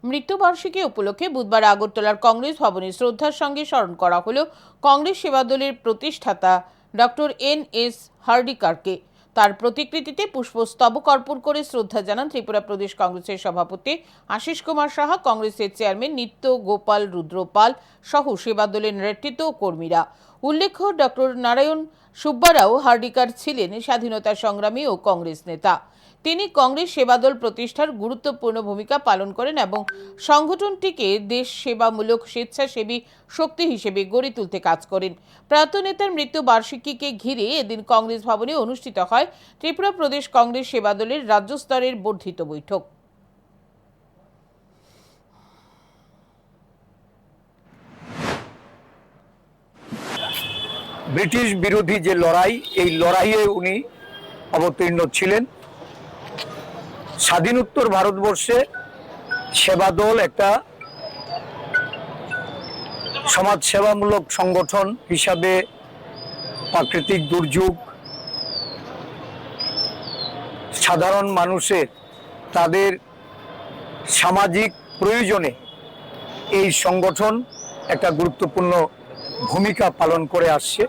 মৃত্যুবার্ষিকী উপলক্ষে বুধবার আগরতলার কংগ্রেস ভবনে শ্রদ্ধার সঙ্গে স্মরণ করা হলো কংগ্রেস সেবা দলের প্রতিষ্ঠাতা ডক্টর এন.এস. হার্ডিকারকে। তার প্রতিকৃতিতে পুষ্পস্তবক অর্পণ করে শ্রদ্ধা জানান ত্রিপুরা প্রদেশ কংগ্রেসের সভাপতি আশিস কুমার সাহা, কংগ্রেসের চেয়ারম্যান নিত্য গোপাল রুদ্রপাল সহ সেবা দলের নেতৃত্ব ও কর্মীরা। উল্লেখ্য, ডক্টর নারায়ণ সুব্বারাও হার্ডিকার ছিলেন স্বাধীনতা সংগ্রামী ও কংগ্রেস নেতা। তিনি কংগ্রেস সেবাদল প্রতিষ্ঠার গুরুত্বপূর্ণ ভূমিকা পালন করেন এবং সংগঠনটিকে দেশ সেবামূলক স্বেচ্ছাসেবী শক্তি হিসেবে গড়ে তুলতে কাজ করেন। প্রয়াত নেতার মৃত্যু বার্ষিকীকে ঘিরে এদিন কংগ্রেস ভবনে অনুষ্ঠিত হয় ত্রিপুরা প্রদেশ কংগ্রেস সেবাদলের রাজ্য স্তরের বর্ধিত বৈঠক। ব্রিটিশ বিরোধী যে লড়াই, এই লড়াইয়ে উনি অবতীর্ণ ছিলেন। স্বাধীনোত্তর ভারতবর্ষে সেবাদল একটা সমাজ সেবামূলক সংগঠন হিসাবে প্রাকৃতিক দুর্যোগ, সাধারণ মানুষের তাদের সামাজিক প্রয়োজনে এই সংগঠন একটা গুরুত্বপূর্ণ ভূমিকা পালন করে আসছে।